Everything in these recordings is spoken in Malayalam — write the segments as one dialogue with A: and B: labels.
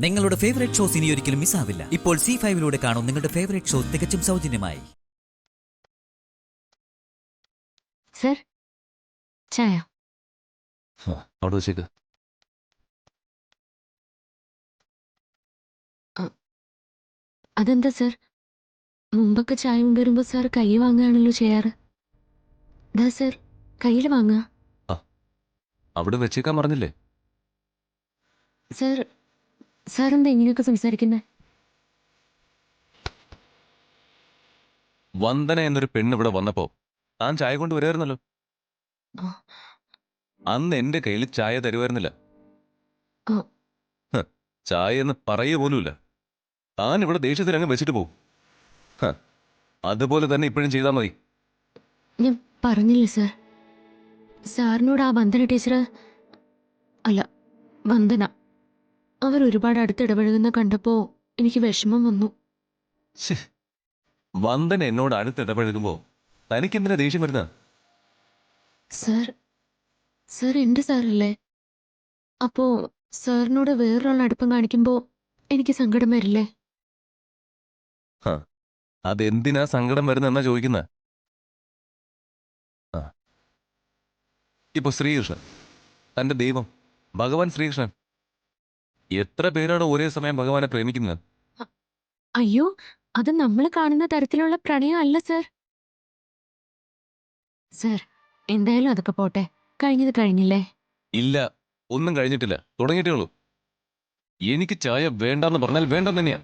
A: നിങ്ങളുടെ ഫേവറേറ്റ് ഷോസ് ഇനി ഒരിക്കലും മിസ്സാവില്ല. ഇപ്പോൾ C5-ലൂടെ കാണും നിങ്ങളുടെ ഫേവറേറ്റ് ഷോ തികച്ചും സൗജന്യമായി.
B: സർ, ചായ
C: അവിടെ വെച്ചേക്ക്.
B: അതെന്താ സർ, മുമ്പൊക്കെ ചായ കൊണ്ടുവരുമ്പോ സാർ കൈ വാങ്ങുകയാണല്ലോ ചെയ്യാറ്. ദാ സർ, കയ്യിൽ വാങ്ങുക.
C: അവിടെ വെച്ചേക്കാൻ പറഞ്ഞില്ലേ?
B: സർ, സാർ എന്താ ഇങ്ങനെയൊക്കെ സംസാരിക്കുന്നത്?
C: വന്ദന എന്നൊരു പെണ്ണ് ഇവിടെ വന്നപ്പോ താൻ ചായ കൊണ്ട് വരുമായിരുന്നല്ലോ. അന്ന് എന്റെ കയ്യിൽ ചായ തരുമായിരുന്നില്ല. ചായ എന്ന് പറയുക പോലുമില്ല. താൻ ഇവിടെ ദേഷ്യത്തിൽ അങ്ങ് വെച്ചിട്ട് പോകും. അതുപോലെ തന്നെ ഇപ്പോഴും ചെയ്താൽ മതി.
B: ഞാൻ പറഞ്ഞില്ലേ സർ, സാറിനോട് ആ വന്ദന ടീച്ചർ, അല്ല വന്ദന, അവർ ഒരുപാട് അടുത്തിടപഴകുന്ന കണ്ടപ്പോ എനിക്ക് വിഷമം വന്നു.
C: വന്ദന എന്നോട് അടുത്തിടപഴകുമ്പോ തനിക്കെന്തിനാ ദേഷ്യം വരുന്ന?
B: സർ, സർ എന്റെ സാറല്ലേ, അപ്പോ സാറിനോട് വേറൊരാൾ അടുപ്പം കാണിക്കുമ്പോ എനിക്ക് സങ്കടം വരില്ലേ?
C: അതെന്തിനാ സങ്കടം വരുന്നെന്നാ ചോദിക്കുന്ന? ഇപ്പൊ ശ്രീകൃഷ്ണൻ, തന്റെ ദൈവം ഭഗവാൻ ശ്രീകൃഷ്ണൻ, എത്ര പേരാണ് ഒരേ സമയം ഭഗവാനെ പ്രേമിക്കുന്നത്?
B: അയ്യോ, അത് നമ്മൾ കാണുന്ന തരത്തിലുള്ള പ്രണയം അല്ല സർ. സർ, എന്തായാലും അതൊക്കെ പോട്ടെ, കഴിഞ്ഞത് കഴിഞ്ഞില്ലേ?
C: ഇല്ല, ഒന്നും കഴിഞ്ഞിട്ടില്ല, തുടങ്ങിയിട്ടേ ഉള്ളൂ. എനിക്ക് ചായ വേണ്ടെന്ന് പറഞ്ഞാൽ വേണ്ടെന്ന് തന്നെയാ.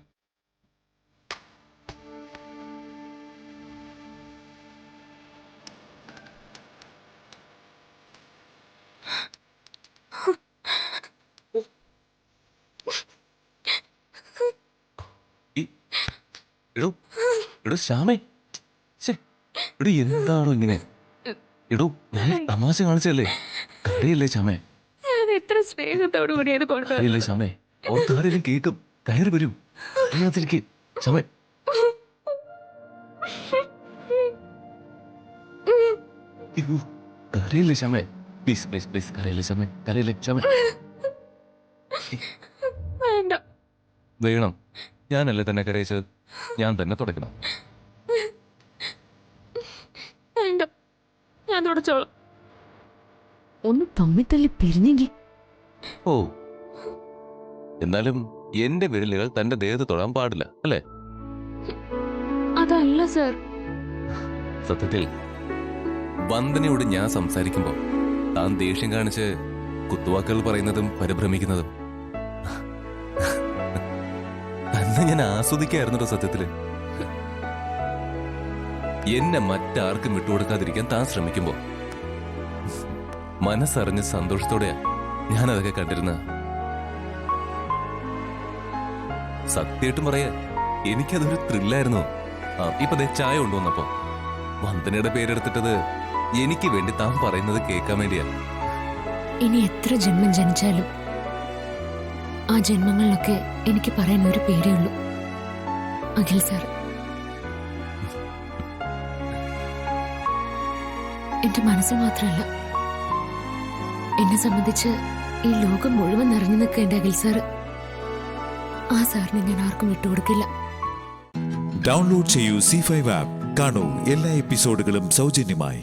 C: എടോ ശ്യാമേ, എടോ എന്താണോ ഇങ്ങനെ? എടോ ഞാൻ തമാശ കാണിച്ചല്ലേ, കരയല്ലേ ശ്യാമേ?
B: എത്ര സ്നേഹത്തോടു കൂടിയത്
C: കരയല്ലേ ശ്യാമേ? ഓർത്താരെങ്കിലും കേൾക്കും, കയറി വരും. അതിനകത്തിരിക്കെ ശ്യാമേ. കരയില്ലേ ശ്യാമേ? പ്ലീസ് പ്ലീസ് പ്ലീസ്, കരയില്ലേ ശ്യാമേ? കരയില്ലേ ശ്യാമേ? വേണം, ഞാനല്ലേ തന്നെ കരയിച്ചത്, ഞാൻ തന്നെ തുടയ്ക്കണം.
B: ഞാൻ തുടച്ചോളാം. ഒന്ന് തമ്മിത്തല്ലി പിരിഞ്ഞെങ്കിൽ.
C: ഓ, എന്നാലും എന്റെ വിരലുകൾ തന്റെ ദേഹത്ത് തൊടാൻ പാടില്ല അല്ലേ?
B: അതല്ല സർ.
C: സത്യത്തിൽ വന്ദനയോട് ഞാൻ സംസാരിക്കുമ്പോ താൻ ദേഷ്യം കാണിച്ച് കുത്തുവാക്കുകൾ പറയുന്നതും പരിഭ്രമിക്കുന്നതും തന്നെ ഞാൻ ആസ്വദിക്കായിരുന്നല്ലോ. സത്യത്തില് എന്നെ മറ്റാർക്കും വിട്ടുകൊടുക്കാതിരിക്കാൻ താൻ ശ്രമിക്കുമ്പോ മനസ്സറിഞ്ഞ് സന്തോഷത്തോടെയാ ഞാനതൊക്കെ കണ്ടിരുന്ന. സത്യമായിട്ടും പറയാ, എനിക്കതൊരു ത്രില്ലായിരുന്നു. ഇപ്പൊ ദേ ചായ കൊണ്ടുവന്നപ്പോ വന്ദനയുടെ പേരെടുത്തിട്ടത് എനിക്ക് വേണ്ടി താൻ പറയുന്നത് കേൾക്കാൻ വേണ്ടിയാ.
B: ഇനി എത്ര ജന്മം ജനിച്ചാലും ആ ജന്മങ്ങളിലൊക്കെ എനിക്ക് പറയാൻ ഒരു പേരേ ഉള്ളൂ, അഖിൽ സാർ. എന്റെ മനസ്സിൽ മാത്രമല്ല, എന്നെ സംബന്ധിച്ച് ഈ ലോകം മുഴുവൻ നിറഞ്ഞു നിൽക്കേണ്ട അഖിൽ സാർ. ആ സാറിനെ ഞാൻ ആർക്കും വിട്ടുകൊടുക്കില്ല.
D: ഡൗൺലോഡ് ചെയ്യൂ C5 ആപ്പ്. കാണൂ എല്ലാ എപ്പിസോഡുകളും സൗജന്യമായി.